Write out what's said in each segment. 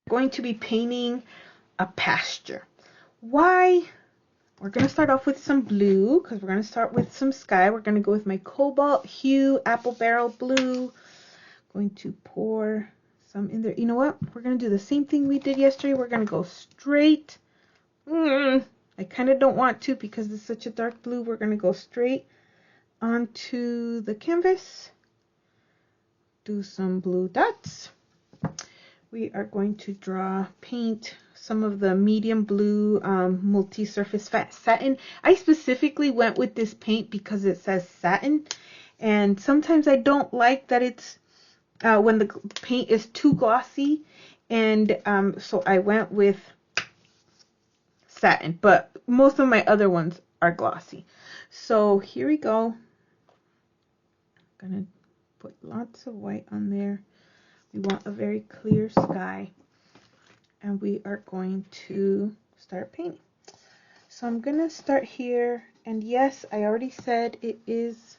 Going to be painting a pasture. Why? We're going to start off with some blue because we're going to start with some sky. We're going to go with my cobalt hue apple barrel blue. Going to pour some in there. You know what? We're going to do the same thing we did yesterday. We're going to go straight. I kind of don't want to because it's such a dark blue. We're going to go straight onto the canvas. Do some blue dots. We are going to paint some of the medium blue multi-surface fat satin. I specifically went with this paint because it says satin, and sometimes I don't like that it's when the paint is too glossy, and so I went with satin, but most of my other ones are glossy. So here we go. I'm gonna put lots of white on there. We want a very clear sky, and we are going to start painting. So I'm gonna start here, and yes, I already said it is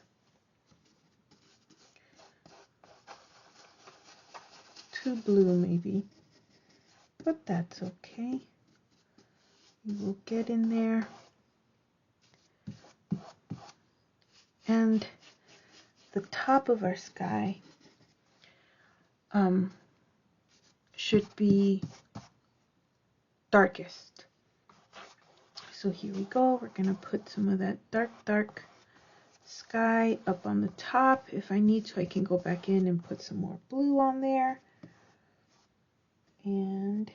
too blue maybe, but that's okay. We will get in there, and the top of our sky should be darkest. So here we go. We're gonna put some of that dark sky up on the top. If I need to, I can go back in and put some more blue on there. And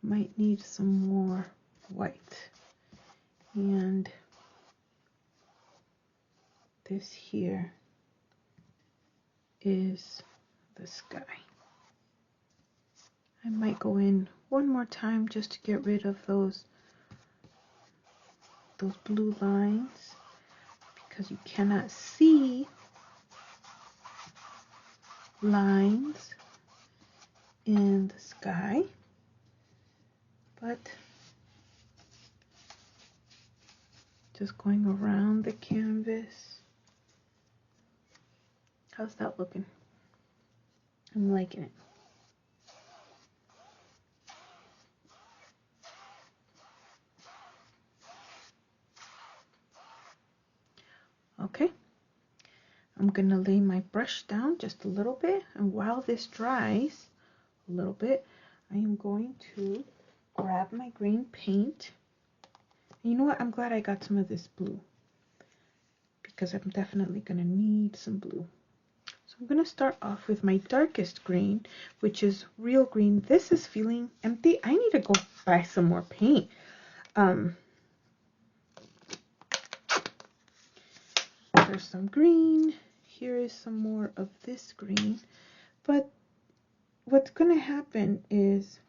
might need some more white. And this here is the sky. I might go in one more time just to get rid of those blue lines, because you cannot see lines in the sky. But just going around the canvas. How's that looking? I'm liking it. Okay, I'm gonna lay my brush down just a little bit, and while this dries a little bit, I am going to grab my green paint. And you know what? I'm glad I got some of this blue, because I'm definitely gonna need some blue. So I'm gonna start off with my darkest green, which is real green. This is feeling empty. I need to go buy some more paint. There's some green. Here is some more of this green. But what's going to happen is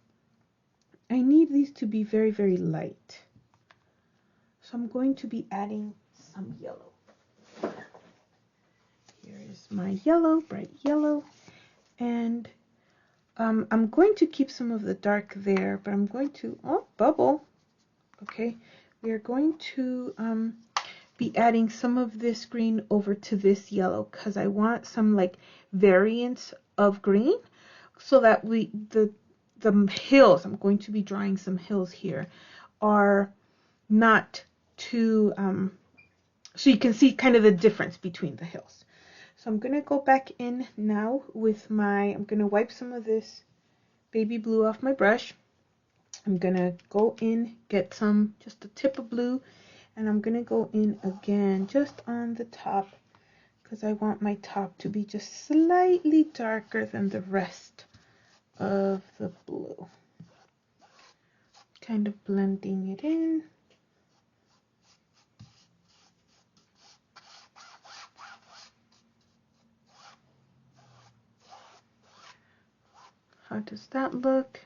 I need these to be very, very light. So I'm going to be adding some yellow. Here is my yellow, bright yellow. And I'm going to keep some of the dark there, but I'm going to, bubble. Okay, we are going to be adding some of this green over to this yellow, because I want some like variants of green, so that the hills, I'm going to be drawing some hills here, are not too so you can see kind of the difference between the hills. So I'm going to go back in now with I'm going to wipe some of this baby blue off my brush. I'm going to go in, get just a tip of blue, and I'm going to go in again just on the top, because I want my top to be just slightly darker than the rest of the blue. Kind of blending it in. How does that look?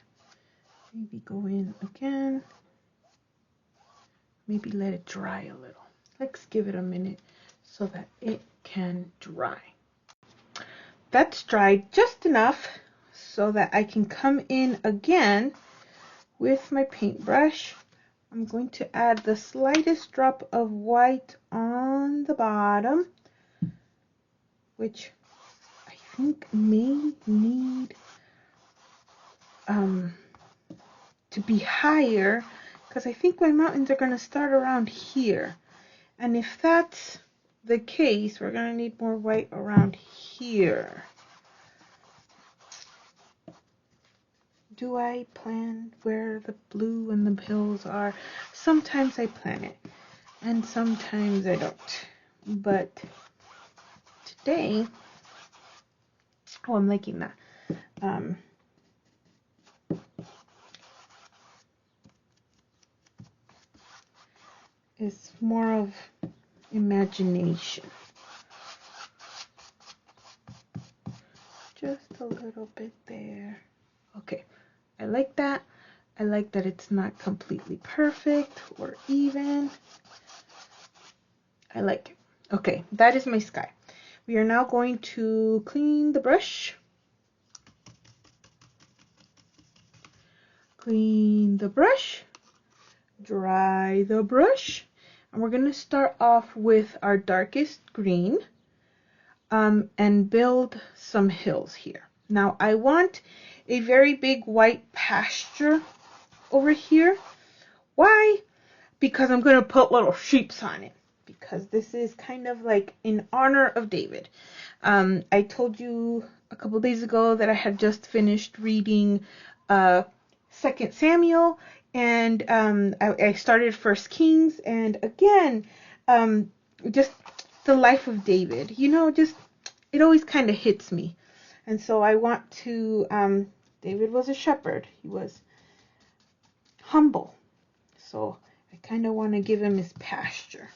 Maybe go in again. Maybe let it dry a little. Let's give it a minute so that it can dry. That's dried just enough so that I can come in again with my paintbrush. I'm going to add the slightest drop of white on the bottom, which think may need to be higher, because I think my mountains are going to start around here. And if that's the case, we're going to need more white around here. Do I plan where the blue and the hills are? Sometimes I plan it, and sometimes I don't. But today, oh, I'm liking that. It's more of imagination. Just a little bit there. Okay, I like that. I like that it's not completely perfect or even. I like it. Okay, that is my sky. We are now going to clean the brush. Clean the brush. Dry the brush. And we're going to start off with our darkest green and build some hills here. Now I want a very big white pasture over here. Why? Because I'm going to put little sheeps on it. Because this is kind of like in honor of David. I told you a couple days ago that I had just finished reading 2 Samuel, and I started 1 Kings, and again, just the life of David. You know, just it always kind of hits me, and so I want to. David was a shepherd. He was humble, so I kind of want to give him his pasture.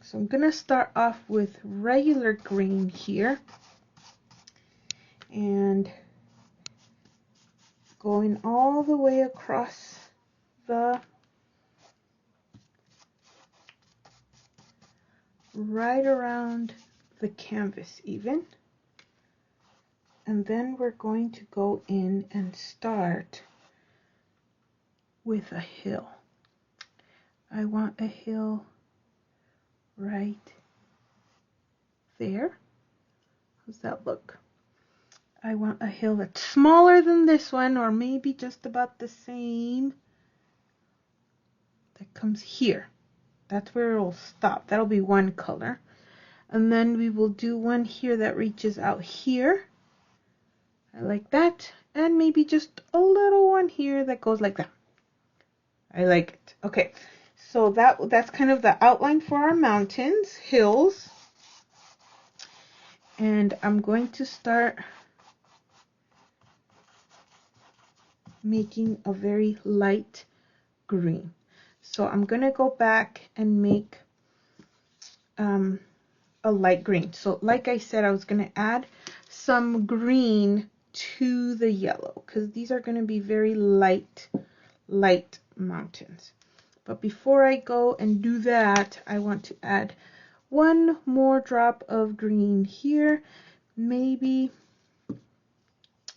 So I'm going to start off with regular green here. And going all the way across the right around the canvas even. And then we're going to go in and start with a hill. I want a hill right there. How's that look? I want a hill that's smaller than this one, or maybe just about the same. That comes here. That's where it'll stop. That'll be one color. And then we will do one here that reaches out here. I like that. And maybe just a little one here that goes like that. I like it. Okay. So that's kind of the outline for our mountains, hills. And I'm going to start making a very light green. So I'm going to go back and make a light green. So like I said, I was going to add some green to the yellow because these are going to be very light mountains. But before I go and do that, I want to add one more drop of green here. Maybe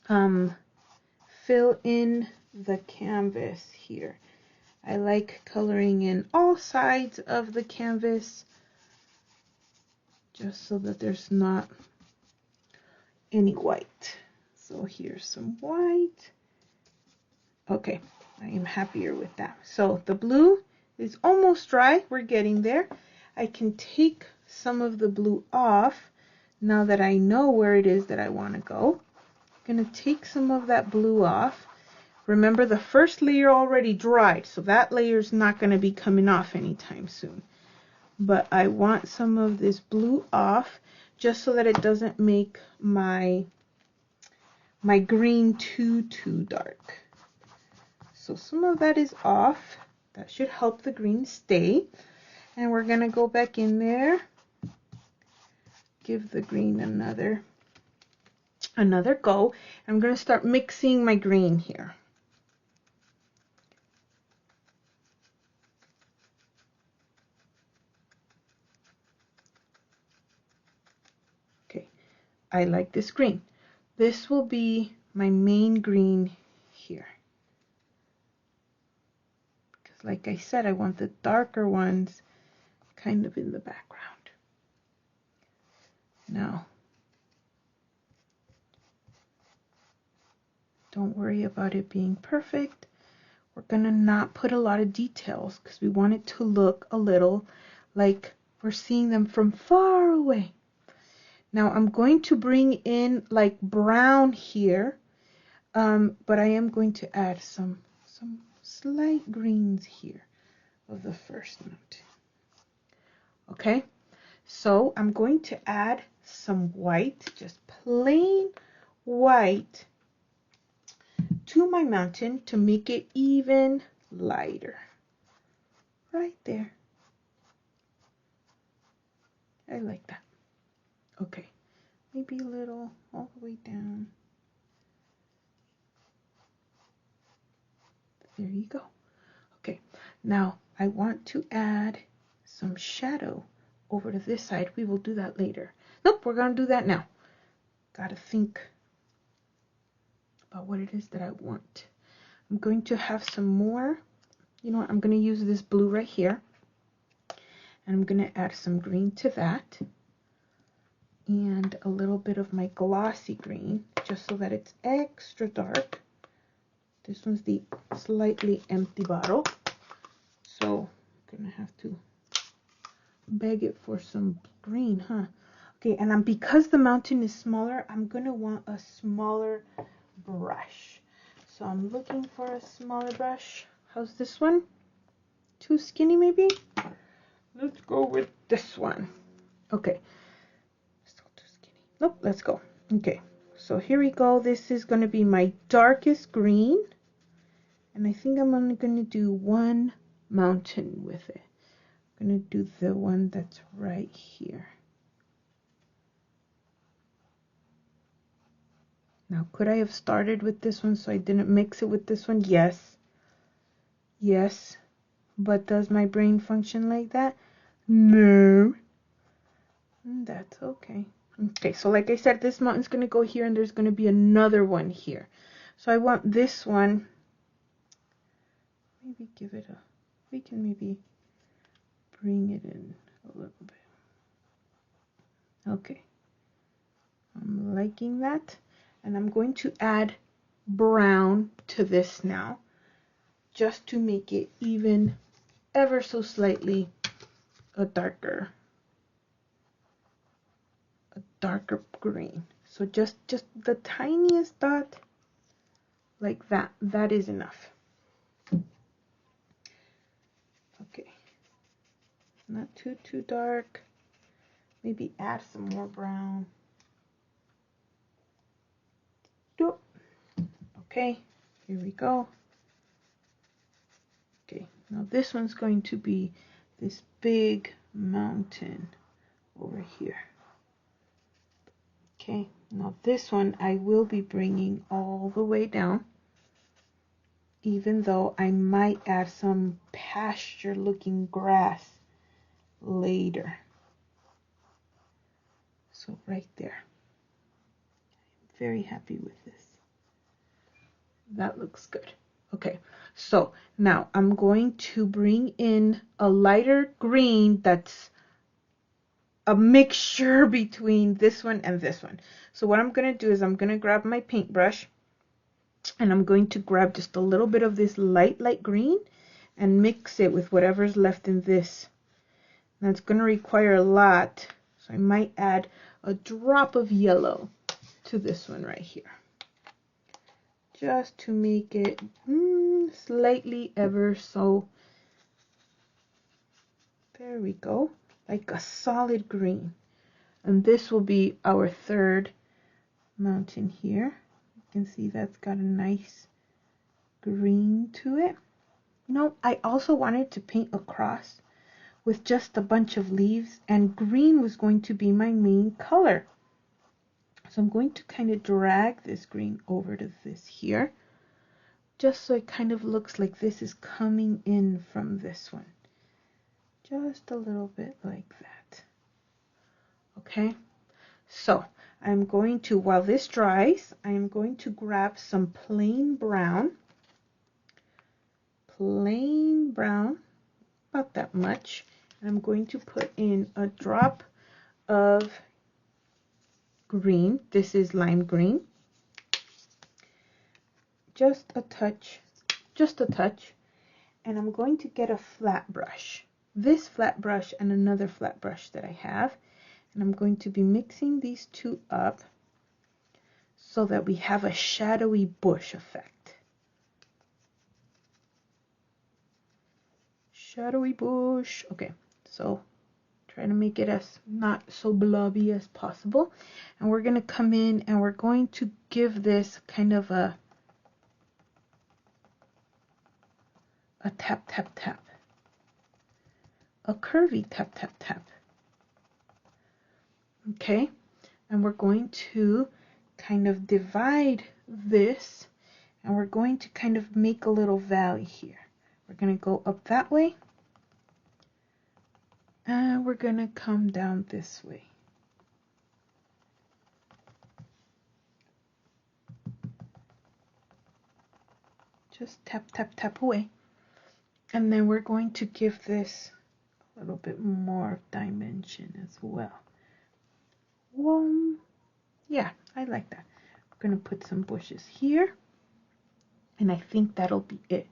fill in the canvas here. I like coloring in all sides of the canvas just so that there's not any white. So here's some white. Okay, I am happier with that. So the blue is almost dry. We're getting there. I can take some of the blue off now that I know where it is that I want to go. I'm going to take some of that blue off. Remember, the first layer already dried, so that layer is not going to be coming off anytime soon. But I want some of this blue off just so that it doesn't make my green too dark. So some of that is off. That should help the green stay. And we're going to go back in there. Give the green another go. I'm going to start mixing my green here. Okay, I like this green. This will be my main green here. Because like I said, I want the darker ones kind of in the background. Now, Don't worry about it being perfect. We're gonna not put a lot of details because we want it to look a little like we're seeing them from far away. Now I'm going to bring in like brown here, but I am going to add some slight greens here of the first note. Okay, so I'm going to add some white, just plain white, to my mountain to make it even lighter. Right there. I like that. Okay, maybe a little all the way down. There you go. Okay, now I want to add some shadow over to this side. We will do that later. Nope, we're going to do that now. Got to think about what it is that I want. I'm going to have some more. You know what? I'm going to use this blue right here. And I'm going to add some green to that. And a little bit of my glossy green, just so that it's extra dark. This one's the slightly empty bottle. So I'm going to have to beg it for some green, huh? Okay, and because the mountain is smaller, I'm going to want a smaller brush. So I'm looking for a smaller brush. How's this one? Too skinny maybe? Let's go with this one. Okay. Still too skinny. Nope, let's go. Okay, so here we go. This is going to be my darkest green. And I think I'm only going to do one mountain with it. I'm going to do the one that's right here. Now, could I have started with this one so I didn't mix it with this one? Yes. Yes. But does my brain function like that? No. That's okay. Okay, so like I said, this mountain's going to go here and there's going to be another one here. So I want this one. Maybe give it a... We can maybe bring it in a little bit. Okay. I'm liking that. And I'm going to add brown to this now, just to make it even ever so slightly a darker green. So just the tiniest dot like that. That is enough. Okay. Not too dark. Maybe add some more brown. Okay, here we go. Okay, now this one's going to be this big mountain over here. Okay, now this one I will be bringing all the way down, even though I might add some pasture looking grass later. So right there. I'm very happy with this. That looks good. Okay, so now I'm going to bring in a lighter green that's a mixture between this one and this one. So what I'm going to do is I'm going to grab my paintbrush and I'm going to grab just a little bit of this light green and mix it with whatever's left in this. Now it's going to require a lot, so I might add a drop of yellow to this one right here, just to make it slightly ever so, there we go, like a solid green. And this will be our third mountain here. You can see that's got a nice green to it. You know, I also wanted to paint across with just a bunch of leaves, and green was going to be my main color. So I'm going to kind of drag this green over to this here, just so it kind of looks like this is coming in from this one. Just a little bit like that. Okay, so I'm going to, while this dries, I'm going to grab some plain brown, about that much, and I'm going to put in a drop of green. This is lime green. just a touch, and I'm going to get a flat brush, this flat brush and another flat brush that I have, and I'm going to be mixing these two up so that we have a shadowy bush effect. Shadowy bush. Okay, so try to make it as not so blobby as possible, and we're going to come in and we're going to give this kind of a tap tap tap, a curvy tap tap tap. Okay, and we're going to kind of divide this, and we're going to kind of make a little valley here. We're going to go up that way, and we're going to come down this way. Just tap, tap, tap away. And then we're going to give this a little bit more dimension as well. Yeah, I like that. We're going to put some bushes here, and I think that'll be it.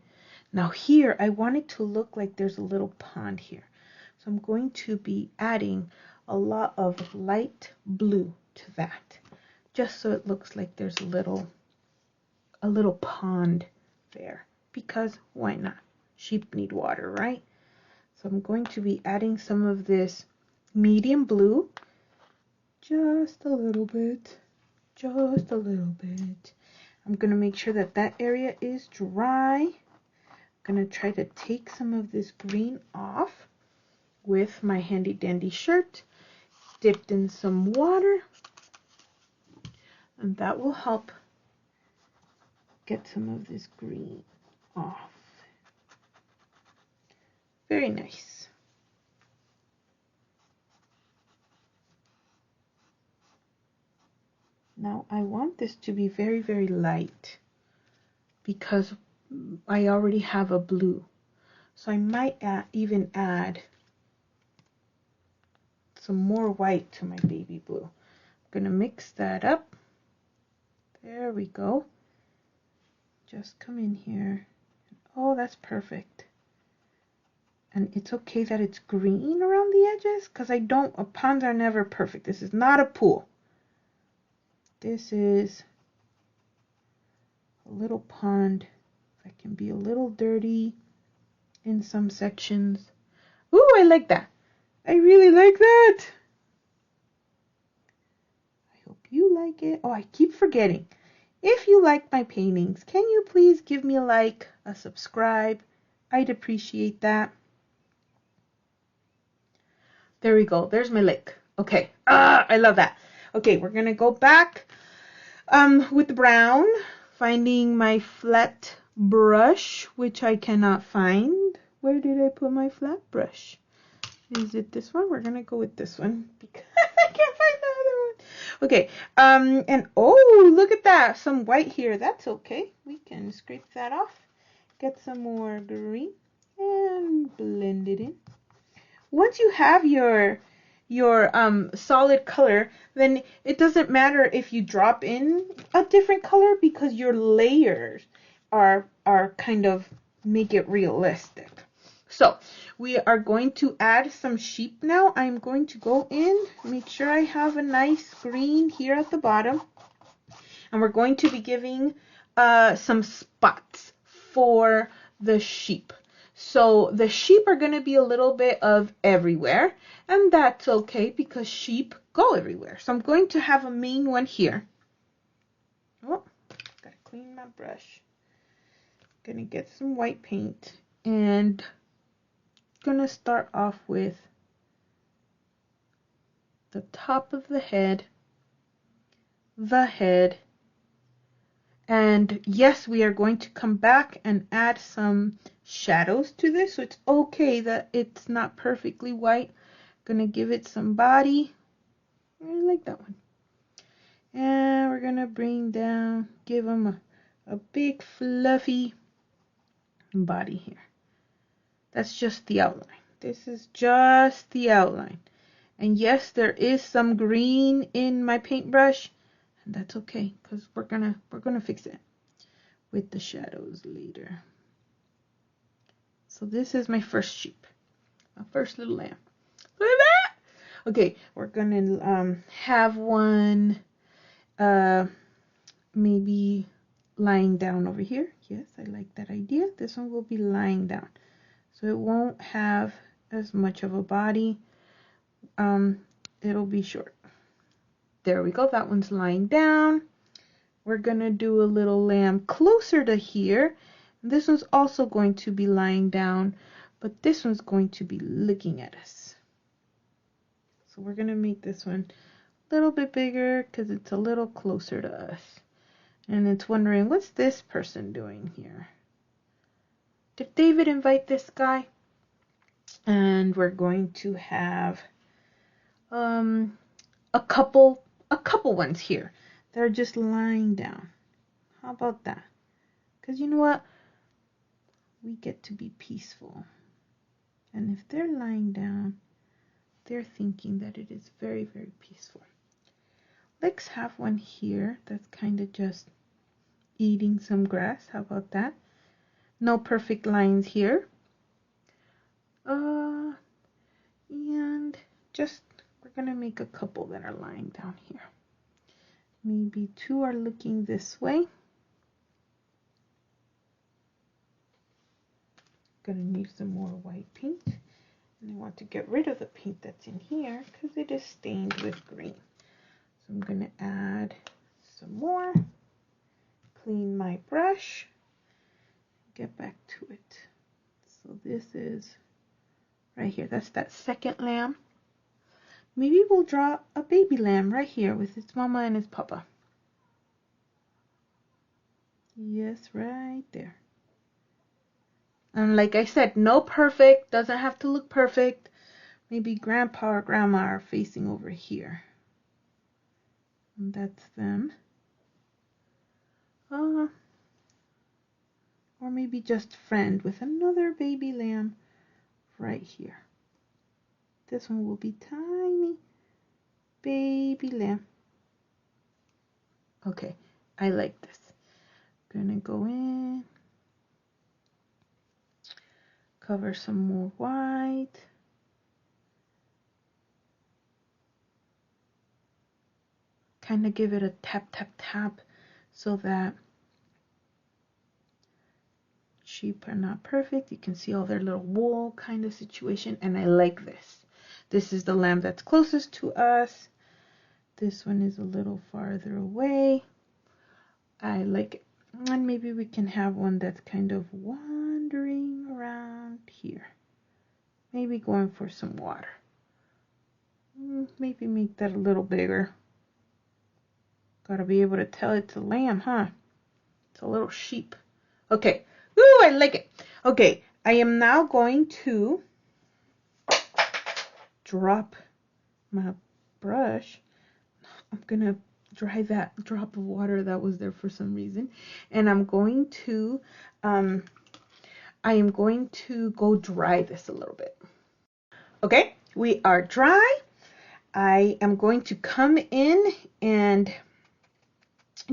Now here, I want it to look like there's a little pond here. So I'm going to be adding a lot of light blue to that, just so it looks like there's a little pond there, because why not? Sheep need water, right? So I'm going to be adding some of this medium blue, just a little bit, just a little bit. I'm going to make sure that that area is dry. I'm going to try to take some of this green off with my handy dandy shirt dipped in some water, and that will help get some of this green off. Very nice. Now I want this to be very, very light because I already have a blue. So I might even add some more white to my baby blue. I'm going to mix that up. There we go. Just come in here. Oh, that's perfect. And it's okay that it's green around the edges, because ponds are never perfect. This is not a pool. This is a little pond that can be a little dirty in some sections. Ooh, I like that. I really like that. I hope you like it. Oh, I keep forgetting. If you like my paintings, can you please give me a like, a subscribe? I'd appreciate that. There we go. There's my lake. Okay. I love that. Okay, we're going to go back with the brown, finding my flat brush, which I cannot find. Where did I put my flat brush? Is it this one? We're going to go with this one because I can't find the other one. Okay. And oh, look at that. Some white here. That's okay. We can scrape that off. Get some more green and blend it in. Once you have your solid color, then it doesn't matter if you drop in a different color, because your layers are kind of make it realistic. So we are going to add some sheep now. I'm going to go in, make sure I have a nice green here at the bottom, and we're going to be giving some spots for the sheep. So the sheep are going to be a little bit of everywhere, and that's okay because sheep go everywhere. So I'm going to have a main one here. Oh, gotta clean my brush. Gonna get some white paint, and gonna start off with the top of the head, and yes, we are going to come back and add some shadows to this, so it's okay that it's not perfectly white. Gonna give it some body. I like that one. And we're gonna bring down, give them a big fluffy body here. That's just the outline. This is just the outline. And yes, there is some green in my paintbrush, and that's okay because we're gonna fix it. with the shadows later. So this is my first sheep, my first little lamb. Look at that! Okay, we're gonna have one maybe lying down over here. Yes, I like that idea. This one will be lying down, so it won't have as much of a body. It'll be short. There we go. That one's lying down. We're gonna do a little lamb closer to here. This one's also going to be lying down, but this one's going to be looking at us. So we're gonna make this one a little bit bigger because it's a little closer to us. And it's wondering, what's this person doing here? Did David invite this guy? And we're going to have a couple ones here. They're just lying down. How about that? Because you know what? We get to be peaceful. And if they're lying down, they're thinking that it is very, very peaceful. Let's have one here that's kind of just eating some grass. How about that? No perfect lines here. And just, we're going to make a couple that are lying down here. Maybe two are looking this way. Gonna need some more white paint, and I want to get rid of the paint that's in here because it is stained with green. So I'm gonna add some more, clean my brush, get back to it. So this is right here. That's that second lamb. Maybe we'll draw a baby lamb right here with its mama and its papa. Yes, right there. And like I said, no perfect, doesn't have to look perfect. Maybe grandpa or grandma are facing over here. And that's them. Or maybe just friend with another baby lamb right here. This one will be tiny baby lamb. Okay, I like this. Gonna go in. Cover some more white. Kind of give it a tap, tap, tap so that sheep are not perfect. You can see all their little wool kind of situation, and I like this. This is the lamb that's closest to us. This one is a little farther away. I like it. And maybe we can have one that's kind of wandering around here. Maybe going for some water. Maybe make that a little bigger. Gotta be able to tell it's a lamb, huh? It's a little sheep. Okay. Ooh, I like it. Okay, I am now going to drop my brush. I'm gonna dry that drop of water that was there for some reason, and I'm going to I am going to go dry this a little bit. Okay, we are dry. I am going to come in and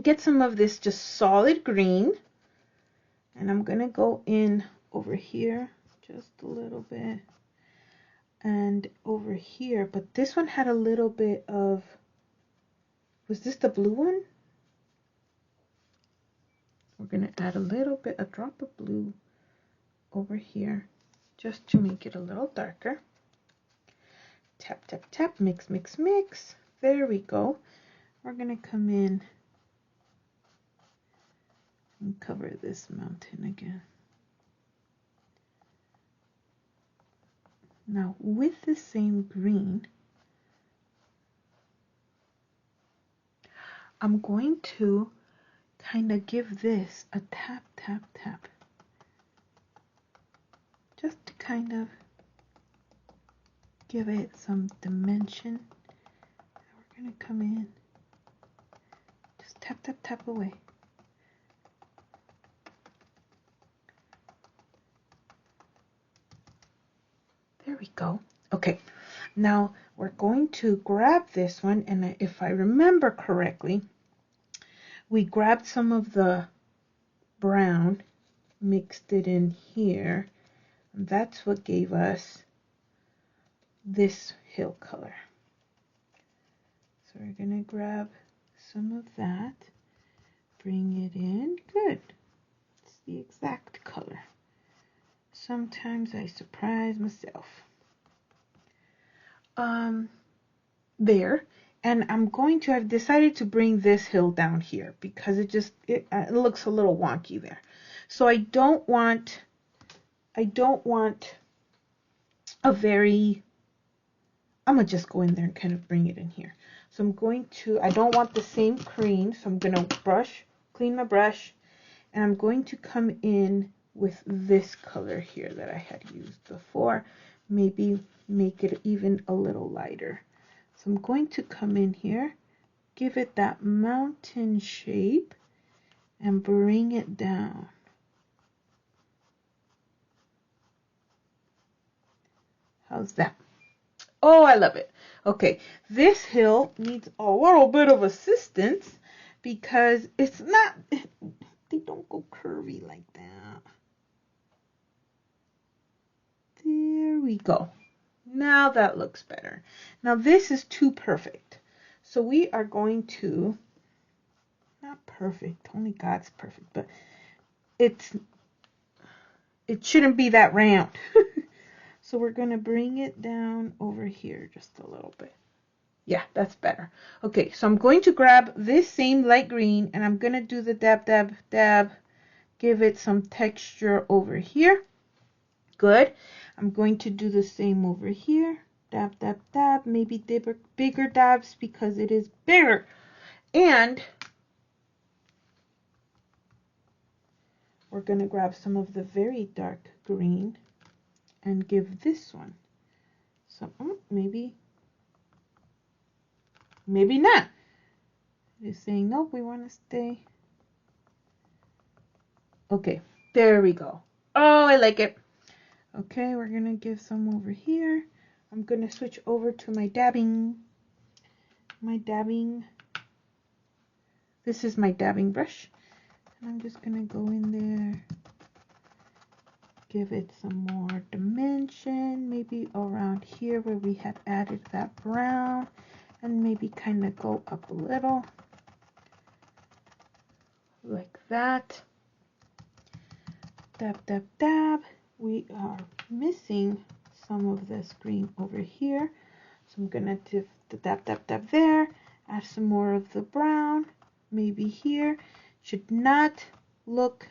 get some of this just solid green, and I'm gonna go in over here just a little bit and over here, but this one had a little bit of, was this the blue one? We're gonna add a drop of blue over here just to make it a little darker. Tap, tap, tap, mix, mix, mix. There we go. We're gonna come in and cover this mountain again. Now with the same green, I'm going to kind of give this a tap, tap, tap. Just to kind of give it some dimension. We're going to come in, just tap, tap, tap away. There we go. Okay, now we're going to grab this one, and if I remember correctly, we grabbed some of the brown, mixed it in here, and that's what gave us this hill color. So we're going to grab some of that, bring it in. Good. It's the exact color. Sometimes I surprise myself. There. And I've decided to bring this hill down here because it looks a little wonky there. So I don't want a very, I'm gonna just go in there and kind of bring it in here. So I don't want the same cream, so I'm gonna clean my brush, and I'm going to come in with this color here that I had used before, maybe make it even a little lighter. So I'm going to come in here, give it that mountain shape, and bring it down. How's that? Oh, I love it. Okay, this hill needs a little bit of assistance because they don't go curvy like that. There we go. Now that looks better. Now this is too perfect. So we are going to, not perfect, only God's perfect, but it shouldn't be that round. So we're going to bring it down over here just a little bit. Yeah, that's better. Okay, so I'm going to grab this same light green and I'm going to do the dab, dab, dab, give it some texture over here. Good. I'm going to do the same over here. Dab, dab, dab, maybe bigger dabs because it is bigger. And we're going to grab some of the very dark green and give this one some, maybe not. It's saying, nope, we want to stay. Okay, there we go. Oh, I like it. Okay, we're going to give some over here. I'm going to switch over to my dabbing. This is my dabbing brush. And I'm just going to go in there, give it some more dimension, maybe around here where we had added that brown, and maybe kind of go up a little, like that. Dab, dab, dab. We are missing some of this green over here, so I'm going to do the dab, dab, dab there, add some more of the brown, maybe here. Should not look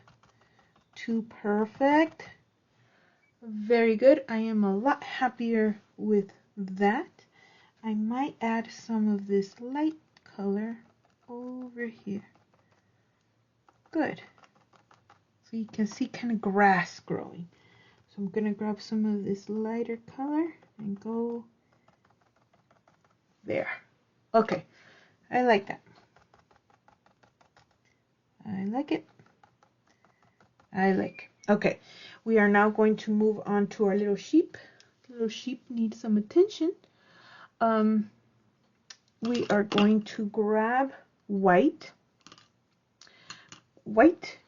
too perfect. Very good. I am a lot happier with that. I might add some of this light color over here. Good. So you can see kind of grass growing. So I'm going to grab some of this lighter color and go there. Okay. I like that. I like it. I like it. Okay. We are now going to move on to our little sheep. Little sheep needs some attention. We are going to grab white,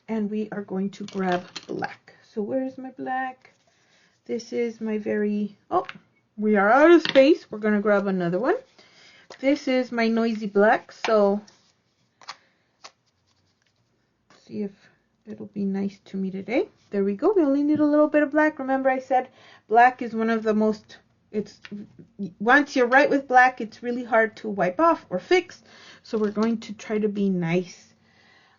and we are going to grab black. So where's my black? This is my we are out of space. We're going to grab another one. This is my noisy black, so see if it'll be nice to me today. There we go. We only need a little bit of black. Remember I said black is one of the most, once you're right with black, it's really hard to wipe off or fix. So we're going to try to be nice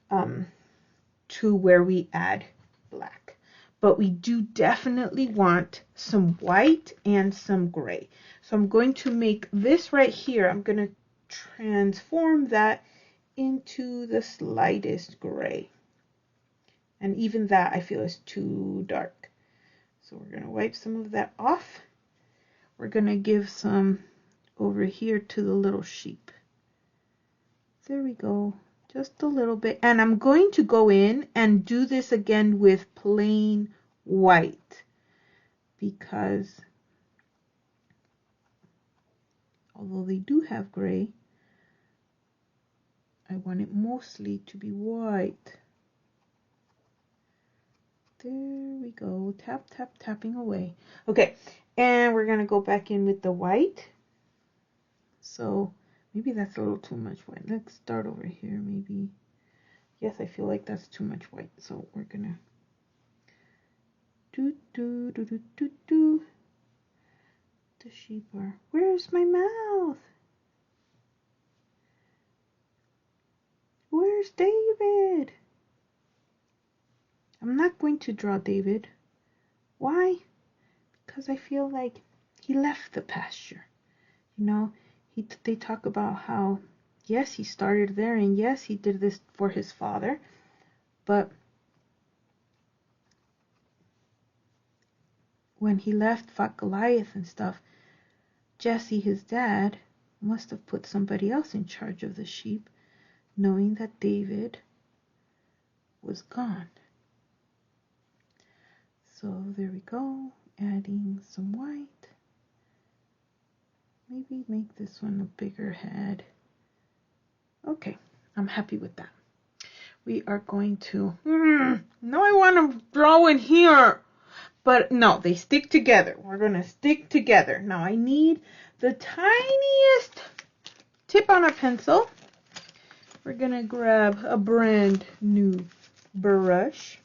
to where we add black. But we do definitely want some white and some gray. So I'm going to make this right here, I'm going to transform that into the slightest gray. And even that I feel is too dark. So we're going to wipe some of that off. We're going to give some over here to the little sheep. There we go. Just a little bit. And I'm going to go in and do this again with plain white. Because although they do have gray, I want it mostly to be white. There we go. Tap, tap, tapping away. Okay, and we're going to go back in with the white. So maybe that's a little too much white. Let's start over here, maybe. Yes, I feel like that's too much white. So we're going to do. The sheep are. Where's my mouth? Where's David? I'm not going to draw David. Why? Because I feel like he left the pasture. You know, they talk about how, yes, he started there, and yes, he did this for his father, but when he left, fought Goliath and stuff, Jesse, his dad, must have put somebody else in charge of the sheep, knowing that David was gone. So there we go, adding some white. Maybe make this one a bigger head. Okay, I'm happy with that. We are going to, now I want to draw in here. But no, they stick together. We're going to stick together. Now I need the tiniest tip on a pencil. We're going to grab a brand new brush.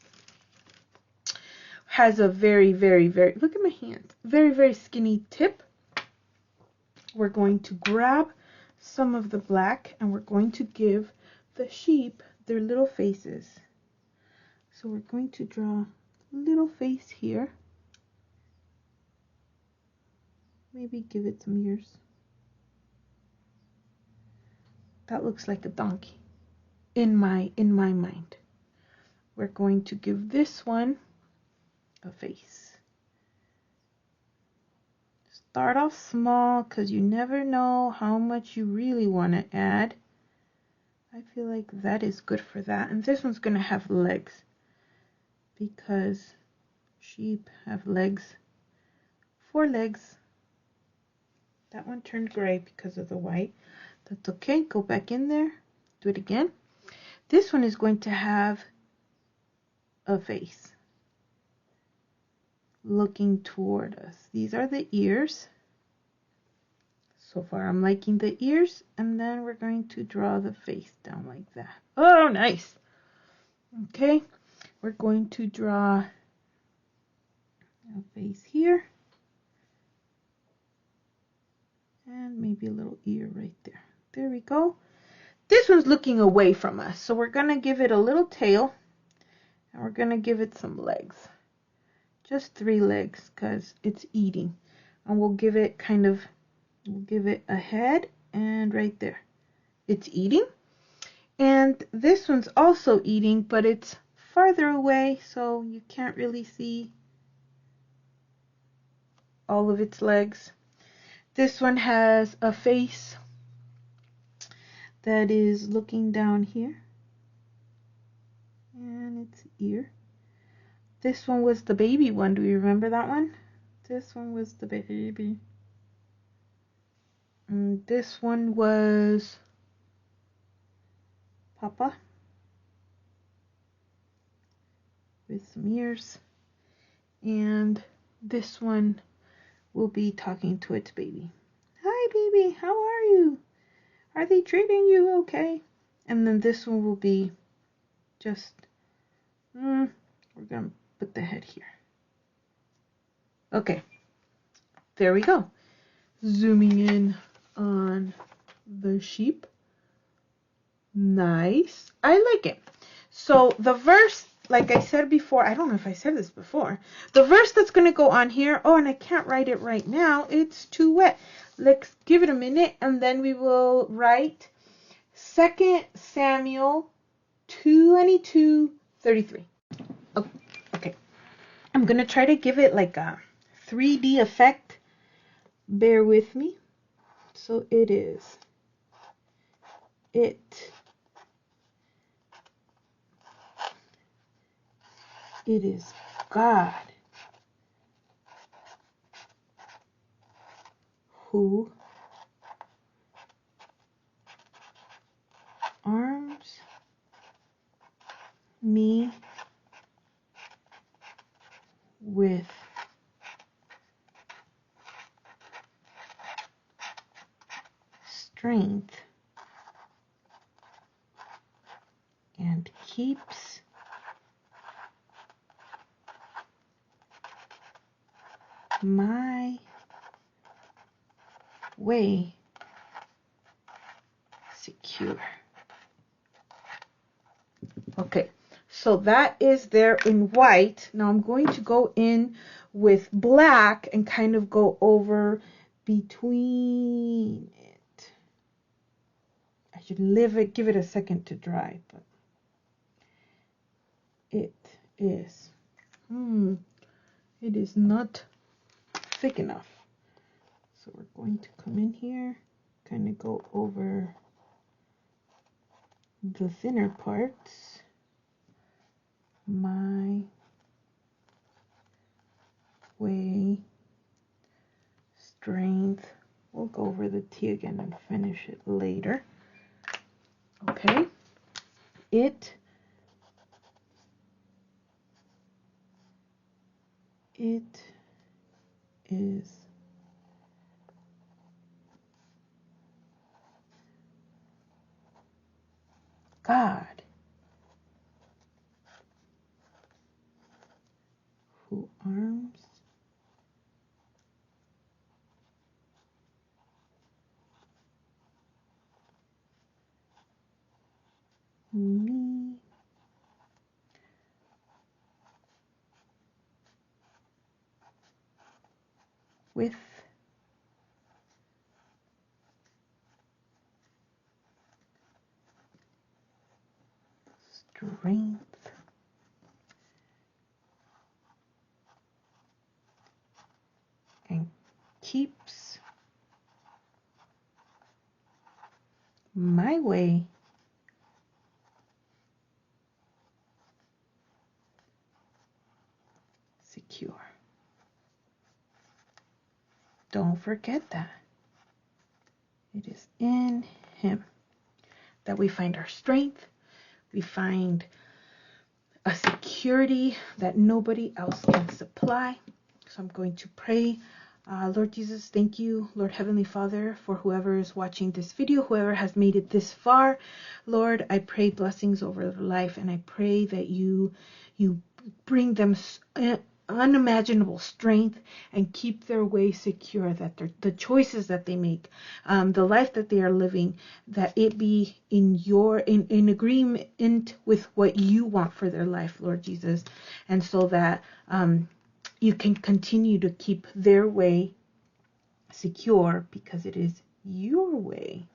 Has a very, very, very, look at my hands, very, very skinny tip. We're going to grab some of the black and we're going to give the sheep their little faces. So we're going to draw a little face here. Maybe give it some ears. That looks like a donkey in my mind. We're going to give this one a face. Start off small because you never know how much you really want to add. I feel like that is good for that. And this one's going to have legs because sheep have legs. 4 legs. That one turned gray because of the white. That's okay. Go back in there. Do it again. This one is going to have a face looking toward us. These are the ears. So far I'm liking the ears, and then we're going to draw the face down like that. Oh, nice. Okay, we're going to draw a face here and maybe a little ear right there. There we go. This one's looking away from us, so we're going to give it a little tail and we're going to give it some legs. Just 3 legs because it's eating. And we'll give it we'll give it a head, and right there. It's eating. And this one's also eating, but it's farther away, so you can't really see all of its legs. This one has a face that is looking down here. And its ear. This one was the baby one. Do you remember that one? This one was the baby. And this one was Papa with some ears. And this one will be talking to its baby. Hi, baby. How are you? Are they treating you okay? And then this one will be just, we're going to put the head here. Okay, there we go. Zooming in on the sheep. Nice. I like it. So the verse, like I said before, I don't know if I said this before, the verse that's going to go on here, oh, and I can't write it right now, it's too wet. Let's give it a minute, and then we will write 2 Samuel 22:33. Okay. I'm going to try to give it like a 3D effect. Bear with me. So it is God who arms me and keeps my way secure. Okay, so that is there in white. Now I'm going to go in with black and kind of go over between it. I should give it a second to dry, but it is not thick enough. So we're going to come in here, kind of go over the thinner parts. My way, strength. We'll go over the T again and finish it later. Okay. It is God who arms me with strength and keeps my way secure. Don't forget that. It is in Him that we find our strength, we find a security that nobody else can supply. So I'm going to pray. Lord Jesus, thank you, Lord Heavenly Father, for whoever is watching this video, whoever has made it this far. Lord, I pray blessings over their life, and I pray that you bring them unimaginable strength and keep their way secure, that the choices that they make, the life that they are living, that it be in agreement with what you want for their life, Lord Jesus, and so that you can continue to keep their way secure, because it is your way.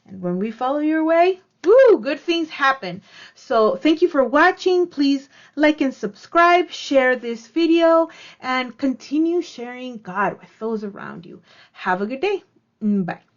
And when we follow your way, woo, good things happen. So thank you for watching. Please like and subscribe, share this video, and continue sharing God with those around you. Have a good day. Bye.